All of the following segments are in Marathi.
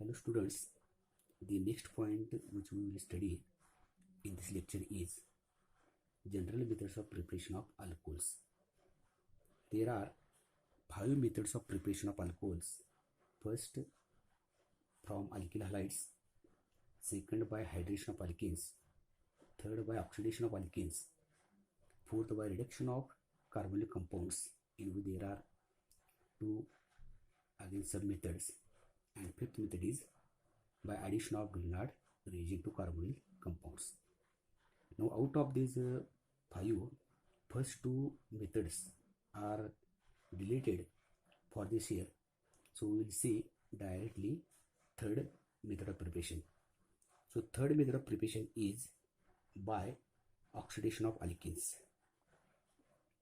Hello students, the next point which we will study in this lecture is general methods of preparation of alcohols. There are 5 methods of preparation of alcohols. First, from alkyl halides. Second, by hydration of alkenes. Third, by oxidation of alkenes. Fourth, by reduction of carbonyl compounds, in which there are 2 again sub methods. And fifth method is by addition of Grignard reagent to carbonyl compounds. Now out of these 5, first 2 methods are deleted for this year, so we will see directly third method of preparation. So third method of preparation is by oxidation of alkenes.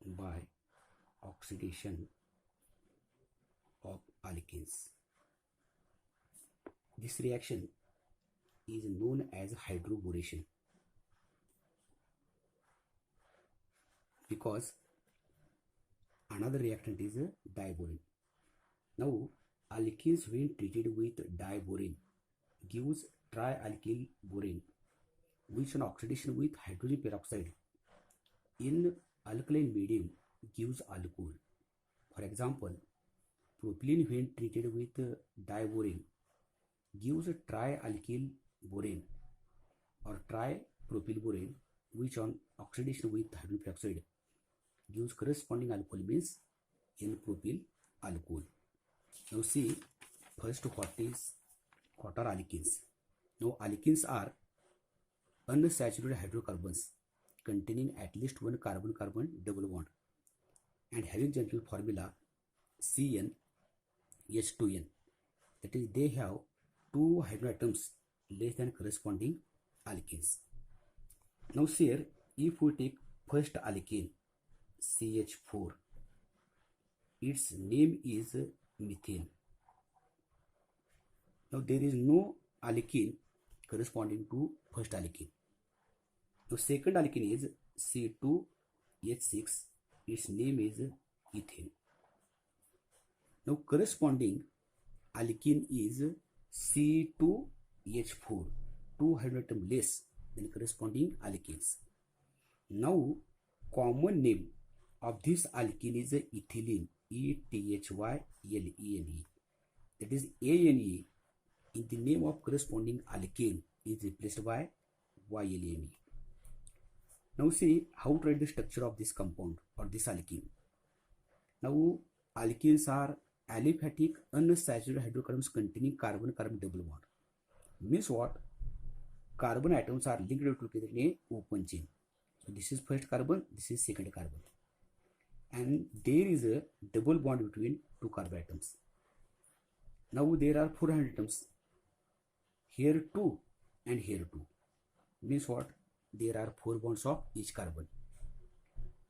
By oxidation of alkenes. This reaction is known as hydroboration because another reactant is diborane. Now, alkenes when treated with diborane gives trialkyl borane, which on oxidation with hydrogen peroxide in alkaline medium gives alcohol. For example, propylene when treated with diborane gives a trialkyl borane or tripropylborane, which on oxidation with hydrogen peroxide gives corresponding alcohol, means N-propyl alcohol. Now see first what are alkenes. Now alkenes are unsaturated hydrocarbons containing at least one carbon-carbon double bond and having general formula CnH2n. That is, they have 2 hydrogen atoms less than corresponding alkenes. Now here, if we take first alkene CH4, its name is methane. Now there is no alkene corresponding to first alkene. Now second alkene is C2H6, its name is ethane. Now corresponding alkene is C2H4, 2 hydrogen atom less than corresponding alkenes. Now common name of this alkene is ethylene, ETHYLENE. That is, ANE in the name of corresponding alkane is replaced by YLENE. Now see how to write the structure of this compound or this alkene. Now alkenes are aliphatic unsaturated hydrocarbons containing carbon-carbon double bond. Means what? Carbon atoms are linked together in a open chain. So this is first carbon, this is second carbon, and there is a double bond between 2 carbon atoms. Now there are 4 hydrogen atoms, here 2 and here 2. Means what? There are 4 bonds of each carbon.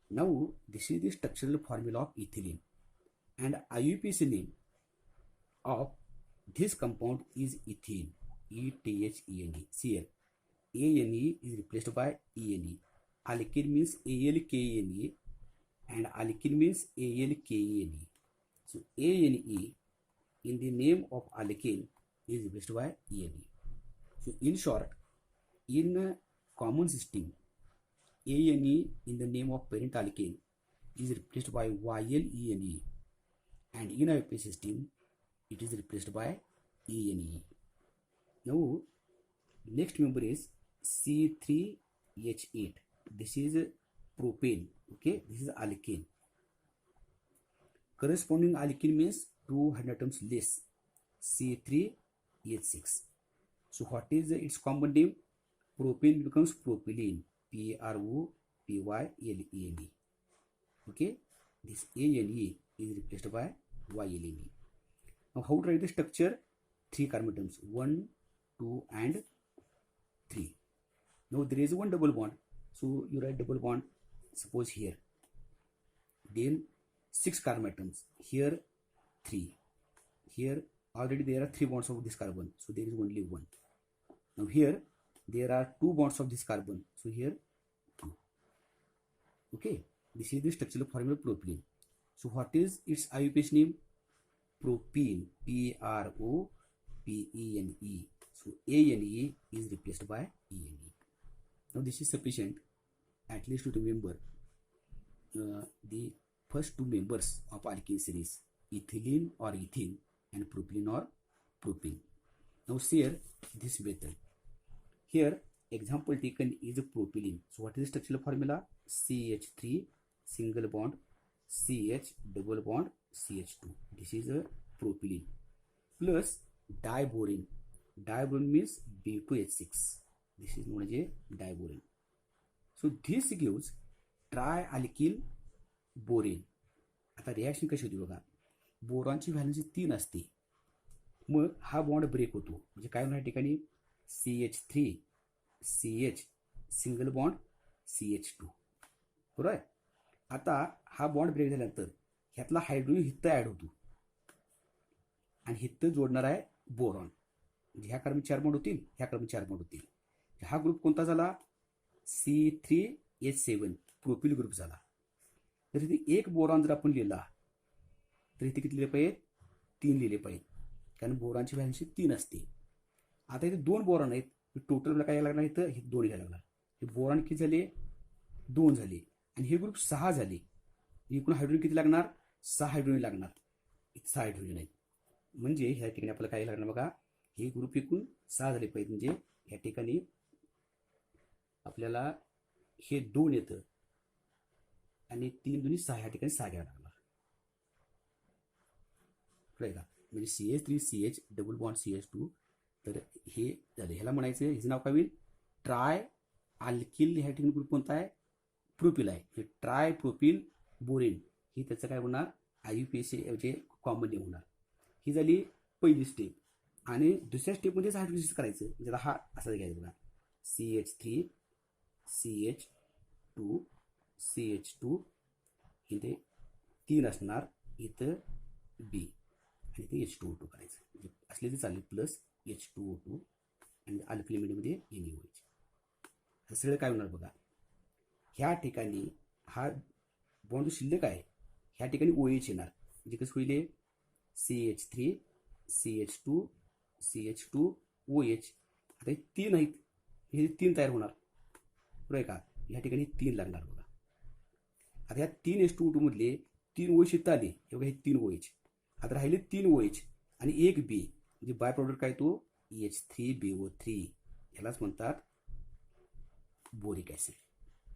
Now this is the structural formula of ethylene, and IUPAC name of this compound is ethene, ETHENE. See here, ANE is replaced by ENE. Alkene means ALKNE and alkene means ALKNE. So ANE in the name of alkene is replaced by ENE. So in short, in common system, ANE in the name of parent alkane is replaced by YLENE, and in IUPAC system it is replaced by ENE. Now next member is C3H8. This is propane. Okay, this is alkane. Corresponding alkene means 2 hydrogen atoms less, C3H6. So what is its common name? Propane becomes propylene, PROPYLENE. Okay, this ANE is replaced by YLENE. Now how to write the structure? 3 carbon atoms, 1, 2 and 3. Now there is one double bond, so you write double bond, suppose here. Then 6 carbon atoms, here 3. Here already there are 3 bonds of this carbon, so there is only 1. Now here there are 2 bonds of this carbon, so here 2. Okay, this is the structural formula of propylene. So what is its IUPAC name? Propene, PENE. So ANE is replaced by ENE. Now this is sufficient at least to remember the first two members of alkene series, ethylene or ethene and propylene or propene. Now see here this method. Here example taken is a propylene. So what is the structural formula? CH3 single bond CH double bond CH2. This is a propylene plus diborane. Diborane means B2H6. This is known as a diborane. So this gives trialkyl borane. आता रिॲक्शन कशी होती बघा, बोरॉनची व्हॅलन्सी 3 असते, मग हा बॉन्ड ब्रेक होतो, म्हणजे काय होणार या ठिकाणी CH3 CH single bond CH2 बरोबर. आता हा बॉन्ड ब्रेक झाल्यानंतर ह्यातला हायड्रोजन हिथं ॲड होतो आणि हिथं जोडणार आहे बोरॉन, म्हणजे ह्या कार्बन 4 बॉन्ड होतील, ह्या कार्बन 4 बॉन्ड होतील. हा ग्रुप कोणता झाला? C3H7 प्रोपिल ग्रुप झाला. तर इथे एक बोरॉन जर आपण लिहिला तर इथे किती लिहिले पाहिजे? 3 लिहिले पाहिजे, कारण बोरॉनची व्हॅलन्सी 3 असते. आता इथे 2 बोरॉन आहेत, टोटल काय लागणार इथं? हे 2 घ्यायला लागणार. हे बोरॉन किती झाले? 2 झाले आणि हे ग्रुप 6 झाले. एकूण हायड्रोजन किती लागणार? 6 हायड्रोजन लागणार. 6 हायड्रोजन आहेत, म्हणजे ह्या ठिकाणी आपल्याला काय लागणार बघा, हे ग्रुप एकूण 6 झाले पाहिजे. म्हणजे ह्या ठिकाणी आपल्याला हे 2 येतं आणि 3 दुनी 6, ह्या ठिकाणी 6 घ्यायला लागणार. कळलं का? म्हणजे CH3CH डबल बॉन्ड CH2. तर हे झालं, ह्याला म्हणायचं, ह्याचं नाव काय होईल? Try alkyl. ह्या ठिकाणी ग्रुप कोणता आहे? प्रोपिल आहे. हे ट्राय प्रोपिल बोरेन ही त्याचं काय होणार? IUPAC म्हणजे कॉमन नेम होणार. ही झाली पहिली स्टेप. आणि दुसऱ्या स्टेपमध्येच हायड्रोलिसिस करायचं, ज्याला हा असा घ्यायचं बघा, CH3 CH2 CH2 इथे 3 असणार, इथं B आणि ते H2O2 करायचं, म्हणजे असले ते चालेल, प्लस H2O2 आणि अल्कली मीडियममध्ये NaOH. हे सगळं काय होणार बघा, ह्या ठिकाणी हा बॉन्ड शिल्लक आहे, ह्या ठिकाणी OH येणार, म्हणजे कसं होईल? CH3 CH2 CH2 OH. आता हे 3 आहेत, हे 3 तयार होणार बरोबर आहे का? ह्या ठिकाणी 3 लागणार बघा. आता ह्या 3 H2O2 मधले 3 OH इथं आले, हे बघा, हे 3 OH. आता राहिले 3 OH आणि एक B, म्हणजे बाय प्रॉडक्ट काय तो? H3BO3. ह्यालाच म्हणतात बोरिक ॲसिड.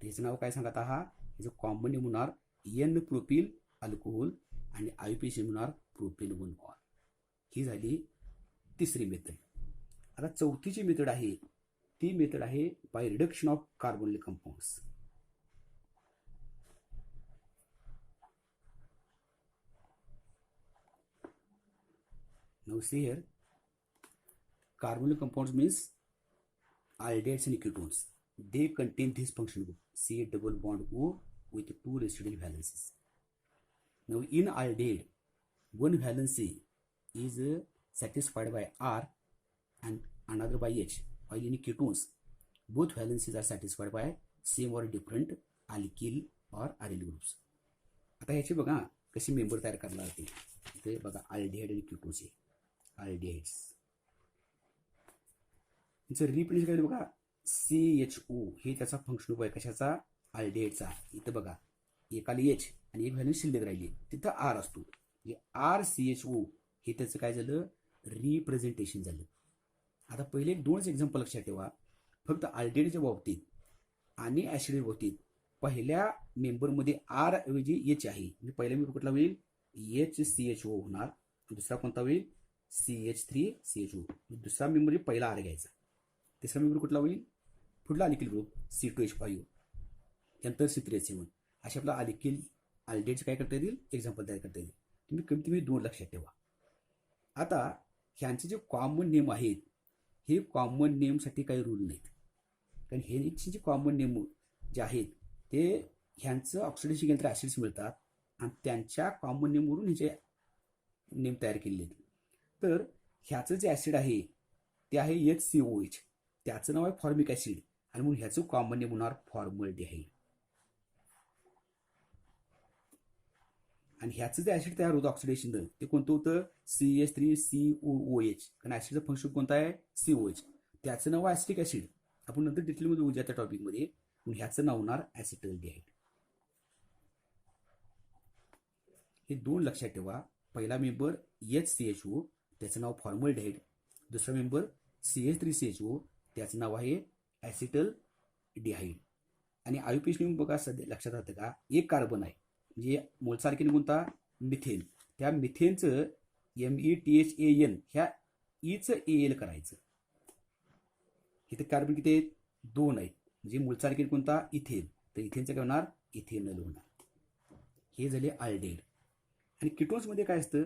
त्याचं नाव काय सांगत आहात? ह्याचं कॉमन नेम होणार N प्रोपिल अल्कोहोल आणि IUPAC होणार प्रोपेन 1 ऑल. ही झाली तिसरी मेथड. आता चौथीची मेथड आहे, ती मेथड आहे by reduction of carbonyl compounds. Now see here, carbonyl compounds means aldehydes and ketones. They contain this function group C double bond O with 2 residual valencies. Now in aldehyde, one valency is satisfied by R and another by H, while in ketones, both valencies are satisfied by same or different alkyl or aryl groups. आता ह्याचे बघा कशी मेंबर तयार करणार ते. इथे बघा aldehyde आणि ketones, aldehydes. याचं रिप्रेझेंट काय बघा, CHO हे त्याचा फंक्शन आहे कशाचा? अल्डेहाइडचा. इथं बघा एकाला H आणि एक व्हॅल्यू शिल्लक राहिली, तिथं R असतो, म्हणजे RCHO हे त्याचं काय झालं? रिप्रेझेंटेशन झालं. आता पहिले 2च एक्झाम्पल लक्षात ठेवा, फक्त अल्डेहाइडच्या बाबतीत आणि ॲसिडच्या बाबतीत पहिल्या मेंबरमध्ये R ऐवजी H आहे, म्हणजे पहिला मेंबर कुठला होईल? HCHO होणार. दुसरा कोणता होईल? CH3CHO. दुसरा मेंबर पहिला R घ्यायचा. तिसरा मेंबर कुठला होईल? पुढला अल्किल ग्रुप C2H5, नंतर C3H7. असे आपला अल्किल अल्डेहाइड्स काय करता येतील? एक्झाम्पल तयार करता येईल. तुम्ही कमीत कमी 2 लक्षात ठेवा. आता ह्यांचे जे कॉमन नेम आहेत, हे कॉमन नेमसाठी काही रूल नाहीत, कारण हे जे कॉमन नेम जे आहेत ते ह्यांचं ऑक्सिडेशन केलं तर ॲसिड्स मिळतात आणि त्यांच्या कॉमन नेमवरून ह्याचे नेम तयार केलेले आहेत. तर ह्याचं जे ॲसिड आहे ते आहे HCOH, त्याचं नाव आहे फॉर्मिक ॲसिड, आणि म्हणून ह्याचं कॉमन नेम होणार फॉर्मल्डिहाइड. आणि ह्याचं जे ऍसिड तयार होतं ऑक्सिडेशन ते कोणतं होतं CH3COOH, कारण ऍसिडचं फंक्शन कोणतं आहे COH. त्याचं नाव ऍसिटिक ऍसिड. आपण नंतर डिटेलमध्ये उद्या त्या टॉपिकमध्ये. ह्याचं नाव होणार ॲसिटल्डिहाइड. हे दोन लक्षात ठेवा. पहिला मेंबर HCHO, त्याचं नाव फॉर्मल्डिहाइड. दुसरा मेंबर CH3CHO, त्याचं नाव आहे ॲसिटल्डिहाइड. आणि आयुपीएच नेमून बघा सध्या लक्षात राहतं का, एक कार्बन आहे म्हणजे मोलचा अल्केन कोणता मिथेन. त्या मिथेनचं METHAN ह्या ईचं AL करायचं. इथे कार्बन किती आहेत 2 आहेत म्हणजे मूळचा अल्केन कोणता इथेन, तर इथेनचं काय होणार इथेनॉल होणार. हे झाले अल्डेड. आणि किटोन्समध्ये काय असतं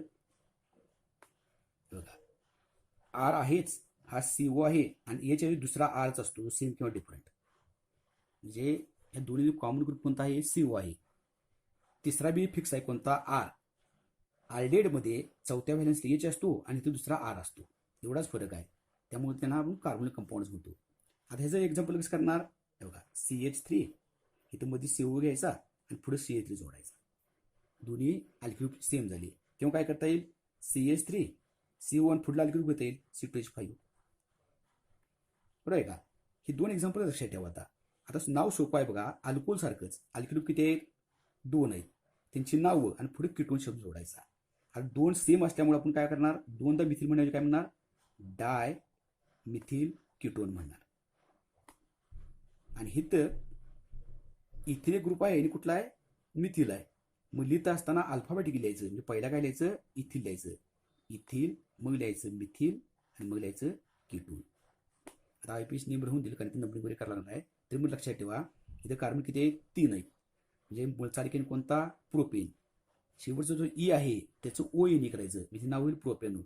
बघा, आर आहेच, हा CO आहे आणि एच आहे दुसरा आरच असतो सेम किंवा डिफरंट. म्हणजे या दोन्ही कॉमन ग्रुप कोणता आहे CO आहे. तिसरा बी फिक्स आहे कोणता आर. अल्डेडमध्ये चौथ्या व्हॅलन्सला एच असतो आणि तो दुसरा आर असतो, एवढाच फरक आहे. त्यामुळे त्यांना आपण कार्बोनिक कंपाऊंड म्हणतो. आता ह्याचं एक्झाम्पल कसं करणार बघा, CH3 इथं मध्ये CO घ्यायचा आणि पुढे CH3 जोडायचा. दोन्ही अल्किल ग्रुप सेम झाले किंवा काय करता येईल CH3 CO आणि पुढला अल्किल ग्रुप घेता येईल C2H5. बरोबर आहे का. हे दोन एक्झाम्पल लक्षात ठेवा. आता नाव सोपं आहे बघा, अल्कोहोल सारखंच. अल्किल ग्रुप किती आहेत 2 आहेत, त्यांची नावं आणि पुढे कीटोन शब्द जोडायचा. आणि दोन सेम असल्यामुळे आपण काय करणार, दोनदा मिथिल म्हणण्याचे काय म्हणणार डाय मिथिल कीटोन म्हणणार. आणि इथं इथिल एक ग्रुप आहे आणि कुठला आहे मिथिल आहे. मग लिहित असताना अल्फाबेटिक लिहायचं. म्हणजे पहिला काय लिहायचं इथिल लिहायचं, इथिल मग लिहायचं मिथिल आणि मग लिहायचं कीटोन. आता आयपीएस नेम राहून दिलं कारण ते नंबरिंग वगैरे करायला लागणार आहे. तर मग लक्षात ठेवा इथं कार्बन किती आहे 3 आहेत. म्हणजे मूळचा अल्केन कोणता प्रोपेन. शेवटचा जो ई आहे त्याचं ONE करायचं म्हणजे नाव होईल प्रोपेनोल.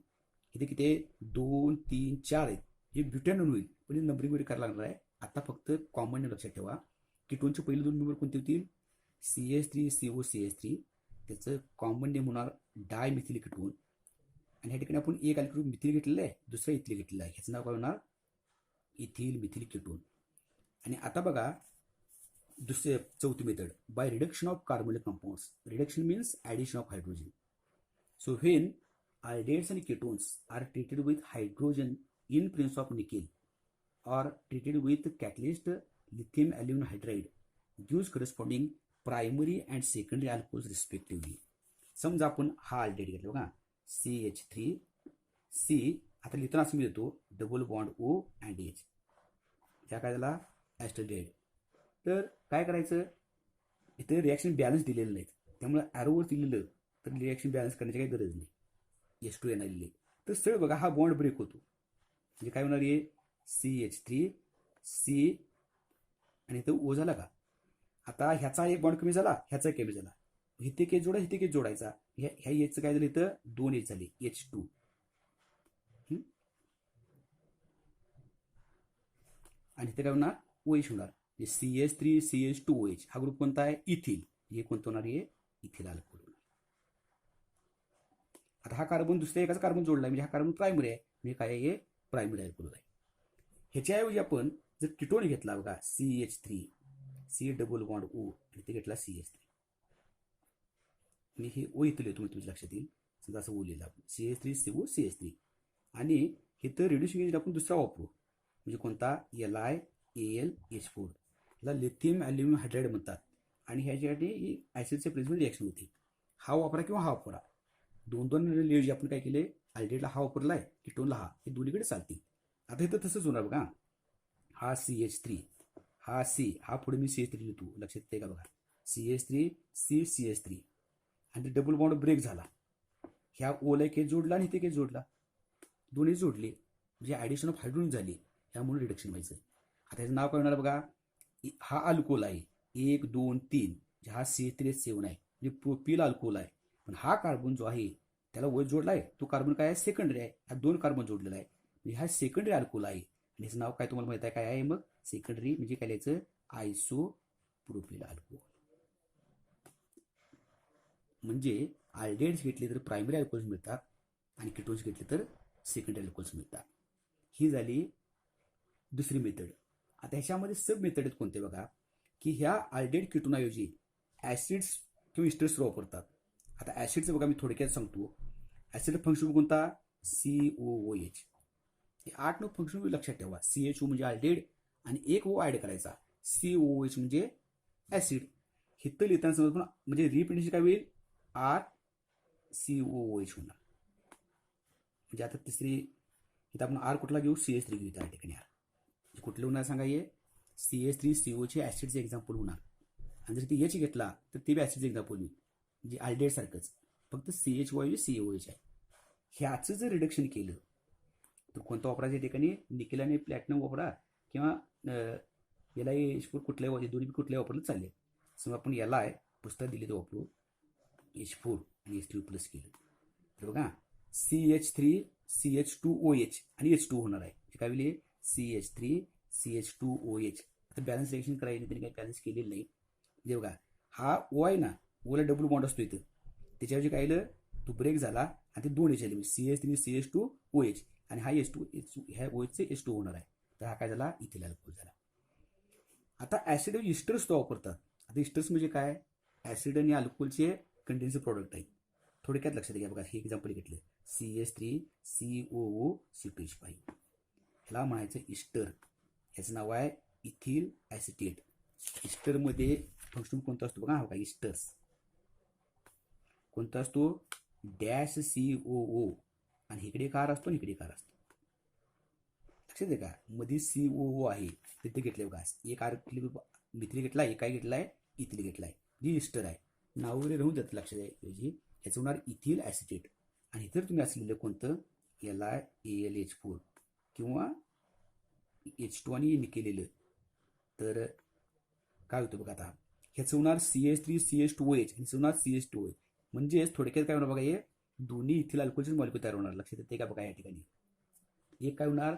इथे किती आहे 2 3 4 आहेत. हे ब्युटॅनोल होईल पण नंबरिंग वगैरे करायला लागणार आहे. आता फक्त कॉमन नेम लक्षात ठेवा. कीटोनचे पहिले 2 मेंबर कोणते होतील CH3COCH3, त्याचं कॉमन नेम होणार डायमिथिल कीटोन. आणि ह्या ठिकाणी आपण एक अल्किल मिथिल घेतलेलं आहे, दुसरं इथिल घेतलेलं आहे, ह्याचं नाव काय होणार इथिल मिथिल कीटोन. आणि आता बघा दुसरे चौथी method by reduction of carbonic compounds. Reduction means addition of hydrogen. So when aldehydes and ketones are treated with hydrogen in presence of nickel or treated with catalyst lithium aluminum hydride gives corresponding primary and secondary alcohols respectively. समजा आपण हा अल्डेहाइड घेतला बघा CH3C, आता लिहिताना असं मी देतो double bond O and H, ह्या काय झाला ॲस्टल्डिहाइड. तर काय करायचं, इथे रिॲक्शन बॅलन्स दिलेलं नाहीत त्यामुळे ॲरोवर दिलेलं तर रिॲक्शन बॅलन्स करण्याची काही गरज नाही. H2N आलेली तर सरळ बघा हा बॉन्ड ब्रेक होतो. म्हणजे काय होणार आहे CH3C आणि इथं O झाला का. आता ह्याचा एक बॉन्ड कमी झाला, ह्याचा कमी झाला, इथे केस जोडा इथे केस जोडायचा. ह्या एचचं काय झालं इथं 2 H झाले H2. आणि इथे काय होणार OH होणार. CH3CH2OH हा ग्रुप कोणता आहे इथिल. हे कोणतं होणार आहे इथिल अल्कोहोल. आता हा कार्बन दुसऱ्या एकाचा कार्बन जोडला म्हणजे हा कार्बन प्रायमरी आहे, म्हणजे काय आहे प्रायमरी अल्कोहोल आहे. ह्याच्याऐवजी आपण जर कीटोन घेतला बघा CH3C डबल बॉन्ड O आणि ते घेतला CH3. मी हे O इथं लिहितो म्हणजे तुमच्या लक्षात येईल. समजा असं O लिहिलं आपण CH3COCH3 आणि हे तर रिड्युसिंग एजंट आपण दुसरा वापरू म्हणजे कोणता LiAlH4 ला लिथियम ॲल्युमिनियम हायड्राईड म्हणतात. आणि ह्याच्यासाठी ही ॲसिडच्या प्रेसमध्ये रिॲक्शन होते. हा वापरा किंवा हा वापरा, दोन ऐवजी आपण काय केले अल्डेहाइडला हा वापरला आहे कीटोनला हा, हे दोन्हीकडे चालतील. आता इथं तसंच होणार बघा, हा CH3 हा C हा पुढे मी CH3 लिहितो लक्षात येते का बघा CH3CCH3 आणि डबल बॉन्ड ब्रेक झाला. ह्या ओला केस जोडला आणि इथे केस जोडला, दोन्ही जोडले म्हणजे ॲडिशन ऑफ हायड्रोजन झाली, त्यामुळे रिडक्शन व्हायचं. आता ह्याचं नाव काय होणार बघा, हा अल्कोहोल आहे 1 2 3, हा CH3H7 आहे म्हणजे प्रोपिल अल्कोहोल आहे. पण हा कार्बन जो आहे त्याला वर जोडला आहे तो कार्बन काय आहे सेकंडरी आहे. हा 2 कार्बन जोडलेला आहे म्हणजे हा सेकंडरी अल्कोहोल आहे. आणि ह्याचं नाव काय तुम्हाला माहित आहे काय आहे मग सेकंडरी म्हणजे काय लिहायचं आयसोप्रोपिल अल्कोहोल. म्हणजे अल्डेहाइड्स घेतले तर प्रायमरी अल्कोहोल्स मिळतात आणि कीटोन्स घेतले तर सेकंडरी अल्कोहोल्स मिळतात. ही झाली दुसरी मेथड. आता ह्याच्यामध्ये सब मेथड आहेत कोणते बघा, की ह्या अल्डेहाइड कीटोनऐवजी ॲसिड्स किंवा इस्टर्स वापरतात. आता ॲसिडचं बघा मी थोडक्यात सांगतो. ॲसिड फंक्शन कोणता? COOH. हे 8-9 फंक्शन लक्षात ठेवा. CHO म्हणजे अल्डेड आणि एक O ॲड करायचा. COOH म्हणजे ॲसिड. हिथं लिहिताना समजा म्हणजे रिप्रेझेंटेशन काय होईल? RCOOH होणार. म्हणजे आता तिसरी इथं आपण R कुठला घेऊ? CH3 घेऊ त्या ठिकाणी. R कुठलं होणार सांगा? हे CH3COचे ॲसिडचे एक्झाम्पल होणार. आणि जर ती H घेतला तर ते बी ॲसिडचं एक्झाम्पल होईल. म्हणजे अल्डेड सारखंच, फक्त CHY COH आहे. ह्याचं जर रिडक्शन केलं तर कोणतं वापरायचं? ठिकाणी निकेल आणि प्लॅटिनम वापरा किंवा याला H4 कुठल्याही दोन्ही कुठल्याही वापरलं चालेल. समजा आपण याला आहे पुस्तक दिले ते वापरू H4 आणि H3 प्लस केलं तर बघा CH3 CH2OH आणि H2 होणार आहे. काय होईल? CH3 CH2OH. आता बॅलन्स रिएक्शन करायची त्यांनी काही बॅलन्स केलेलं नाही. म्हणजे बघा हा O आहे ना, ओला डबल बॉन्ड असतो इथं, त्याच्याऐवजी काय आलं? तो ब्रेक झाला आणि ते दोन H आले, CH3 CH2OH आणि हा H2 ह्या OHचे H2 होणार आहे. तर हा काय झाला? इथिल अल्कोहोल झाला. आता ॲसिड इस्टर्स तो वापरतात. आता इस्टर्स म्हणजे काय? ॲसिड आणि अल्कोहोलचे कंडेन्सर प्रॉडक्ट आहेत. थोडक्यात लक्षात घ्या. बघा हे एक्झाम्पल घेतलं, CH3COOC2H5. ह्याला म्हणायचं इस्टर. ह्याचं नाव आहे इथिल ॲसिटेट. इस्टरमध्ये फंक्शन कोणता असतो? बघा हा बघा इस्टर्स कोणता असतो? -COO आणि इकडे कार असतो आणि इकडे कार असतो. लक्षात आहे का? मध्ये COO आहे तिथे घेतले बघा. एक मिथिल घेतला, एक काय घेतलाय? इथिल घेतलाय. जी इस्टर आहे. नाव वगैरे राहून जातं लक्षात याची. ह्याचं होणार इथिल ॲसिटेट. आणि इतर तुम्ही असं लिहिलं कोणतं? LiAlH4 किंवा H2 आणि निकेलेलं तर काय होतं बघा. आता ह्याचं होणार CH3 CH2OH आणि होणार CH2OH. म्हणजेच थोडक्यात काय होणार बघा, हे दोन्ही इथिल अल्कोहोलचे मॉलिक्यूल तयार होणार. लक्षात येते का बघा या ठिकाणी? एक काय होणार?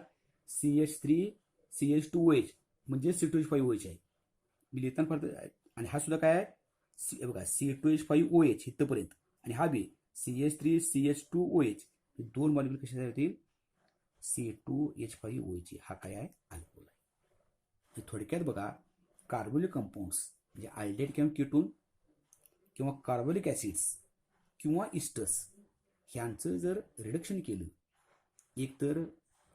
CH3 CH2OH म्हणजे C2H5OH आहे. मी लिहिताना फक्त. आणि हा सुद्धा काय आहे? बघा C2H5OH इथंपर्यंत आणि हा बी CH3 CH2OH. दोन मॉलिक्यूल कशा होतील? C2H5OH. हा काय आहे? अल्कोहोल आहे. थोडक्यात बघा कार्बोनिक कंपाऊंड्स म्हणजे अल्डेड किंवा कीटोन किंवा कार्बोनिक ॲसिड्स किंवा इस्टर्स ह्यांचं जर रिडक्शन केलं, एक तर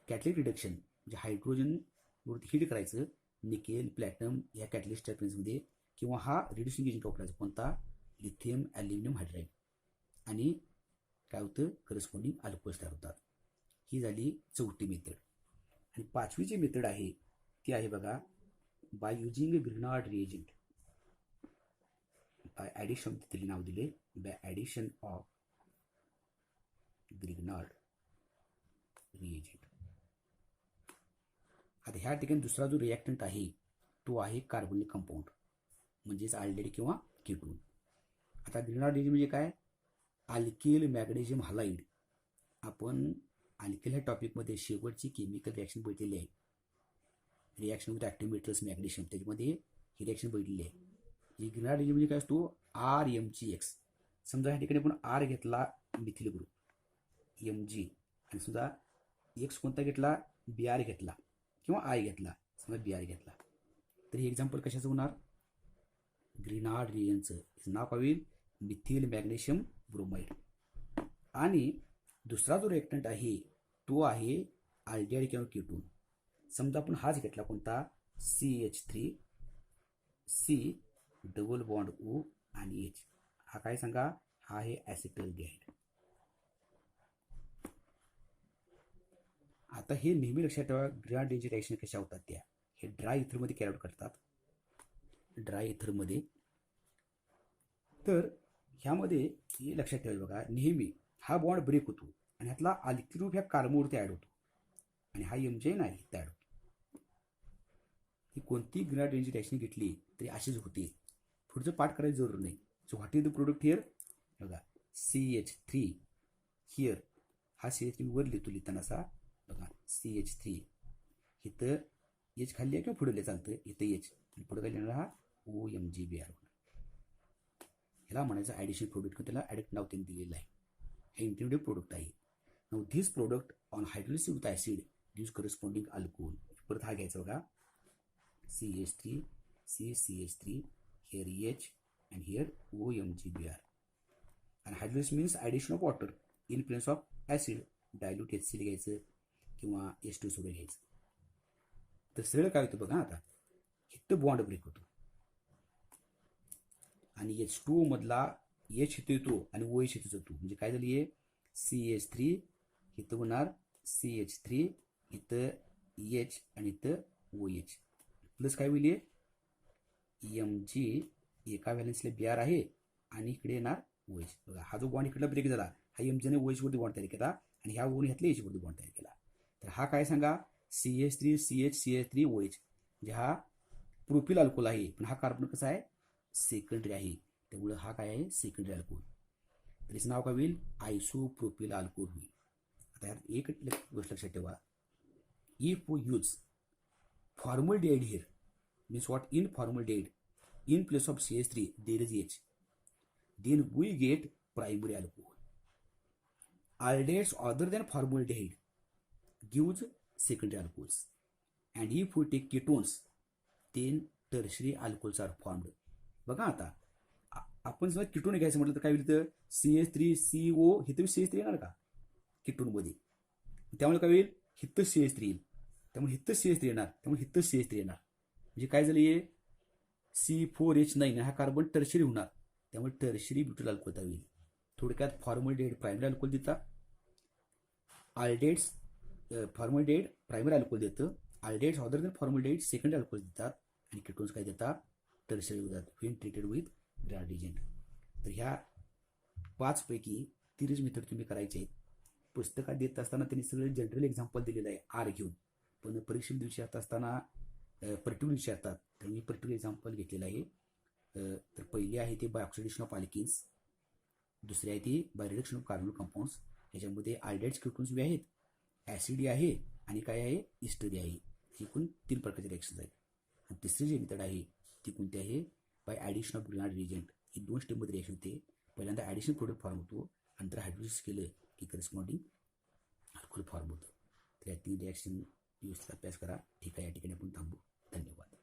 कॅटलिक रिडक्शन म्हणजे हायड्रोजनवरती हीट करायचं निकेल प्लॅटिनम या कॅटलिस्टच्या प्रिन्समध्ये, किंवा हा रिड्युसिंग एजंट वापरायचा कोणता? Lithium aluminium hydride. आणि काय होतं? करस्पॉन्डिंग अल्कोहोल्स तयार होतात. ही झाली चौथी मेथड. आणि पाचवी जी मेथड आहे ती आहे बघा by using Grignard reagent. By addition तिथे नाव दिले, by addition of Grignard reagent. आता ह्या ठिकाणी दुसरा जो रिॲक्टंट आहे तो आहे कार्बोनिक कंपाऊंड म्हणजेच अल्डेड किंवा कीटोन. आता ग्रिनार्ड रिएजंट म्हणजे काय? Alkyl magnesium halide. आपण अल्किल ह्या टॉपिकमध्ये शेवटची केमिकल रिॲक्शन बघितलेली आहे. Reaction with active metals magnesium, त्याच्यामध्ये ही रिॲक्शन बघितलेली आहे. ही ग्रिनार्ड रिएजंट म्हणजे काय असतो? RMgX. समजा ह्या ठिकाणी आपण R घेतला मिथिल ग्रुप Mg आणि सुद्धा X कोणता घेतला? Br घेतला किंवा I घेतला, समजा Br घेतला, तर हे एक्झाम्पल कशाचं होणार? ग्रिनार्ड रिएजंटचं नाव काय होईल? Methyl magnesium bromide. आणि दुसरा जो रिएक्टंट आहे तो आहे अल्डेड किंवा कीटोन. समजा आपण हाच घेतला कोणता? CH3 C double bond O आणि H. हा काय सांगा? हा आहे ॲसिटल्डिहाइड. आता हे नेहमी लक्षात ठेवा, ग्रिनार्ड रिएजंट रिॲक्शन कशा होतात त्या हे ड्राय इथरमध्ये कॅरी आउट करतात. ड्राय इथरमध्ये. तर ह्यामध्ये हे लक्षात ठेवायचं बघा, नेहमी हा बॉन्ड ब्रेक होतो आणि ह्यातला अल्किल ग्रुप ह्या कार्बनवरती ॲड होतो आणि हा Mj नाही इथं ॲड होतो. ही कोणती ग्रिनार्ड रिएजंट रिॲक्शन घेतली तरी अशीच होते. पुढचं पाठ करायची जरूर नाही. So what is the product here? बघा CH3 हिअर, हा CH3 वर लिहितो लिहिताना असा बघा CH3 इथं H खाली आहे किंवा पुढे चालतं, इथं H आणि पुढे काय लिहिणार? हा OMgBr. ह्याला म्हणायचं ॲडिशन प्रोडक्ट किंवा त्याला ॲडिक्ट नाव त्यांनी दिलेलं आहे. हे इंटरमिडिएट प्रोडक्ट आहे. Now this product on hydrolysis with acid gives corresponding alcohol. परत हा घ्यायचा बघा CH3 CH3 here H and here OMgBr. आणि hydrolysis means addition of water in place of acid, dilute HCl घ्यायचं किंवा H2 वगैरे घ्यायचं. तर सरळ काय होतं बघा आता, इथं बॉन्ड ब्रेक होतो आणि H2O मधला H इथं येतो आणि OH इथं जातो. म्हणजे काय झाली आहे, CH3 इथं होणार CH3, इथं H आणि इथं OH प्लस काय होईल, Mg एका व्हॅलेन्सला Br आहे आणि इकडे येणार OH. बघा हा जो बॉन्ड इकडला ब्रेक झाला, हा Mgने OH वरती बॉन्ड तयार केला आणि ह्या OH ह्यातल्या H वरती बॉन्ड तयार केला. तर हा काय सांगा, CH3 CH CH3 OH. म्हणजे हा प्रोपिल अल्कोहोल आहे, पण हा कार्बन कसा आहे, सेकंडरी आहे. त्यामुळे हा काय आहे, सेकंडरी अल्कोहोल. तर याचं नाव काय होईल, आयसोप्रोपिल अल्कोहोल होईल. आता यात एक गोष्ट लक्षात ठेवा, if we use formaldehyde here means what, in formaldehyde in place of CH3 there is H, then we get primary alcohol. Aldehydes other than formaldehyde gives secondary alcohols, and if we take ketones then tertiary alcohols are formed. बघा आता आपण जर किटोन घ्यायचं म्हटलं तर काय होईल, तर CH3CO हिथं CH3 येणार का किटोनमध्ये, त्यामुळे काय होईल, हिथं CH3 येईल, त्यामुळे हिथं CH3 येणार, त्यामुळे हिथं CH3 येणार. म्हणजे काय झालं, C4H9 हा कार्बन टर्शरी होणार, त्यामुळे टर्शरी ब्युटाइल अल्कोहोल तयार होईल. थोडक्यात फॉर्मल्डिहाइड प्रायमरी अल्कोहोल देतात, आल्डेट्स फॉर्मल्डिहाइड प्रायमरी अल्कोहोल देतं, aldehydes other than formaldehyde secondary alcohol देतात, आणि किटोन्स काय देतात, टर्शरी देतात when treated with dry reagent. तर ह्या 5 पैकी 30 मेथड तुम्ही करायचे आहेत. पुस्तकात देत असताना त्यांनी सगळं जनरल एक्झाम्पल दिलेलं आहे आर घेऊन, पण परीक्षेत विचारत असताना पर्टिक्युलर विचारतात, तर मी पर्टिक्युलर एक्झाम्पल घेतलेलं आहे. तर पहिली आहे ते बाय ऑक्सिडेशन ऑफ अल्किन्स, दुसरी आहे ती by reduction of carbon compounds. ह्याच्यामध्ये आयडाइड्स किटोन्स बी आहेत, ॲसिडी आहे आणि काय आहे, इस्टरी आहे. एकूण 3 प्रकारचे रिएक्शन्स आहेत. आणि तिसरी जी मेथड आहे ती कोणती आहे, बाय ॲडिशन ऑफ ग्रेनाइड रिएजंट. ही 2 स्टेपमध्ये रिएक्शन होते. पहिल्यांदा ॲडिशनल प्रोडक्ट फॉर्म होतो, नंतर हायड्रोलिसिस केलं की करस्पॉन्डिंग अल्कोहोल फॉर्म होतं. तर या 3 रिॲक्शन व्यवस्थित अभ्यास करा. ठीक आहे, या ठिकाणी आपण थांबू. धन्यवाद.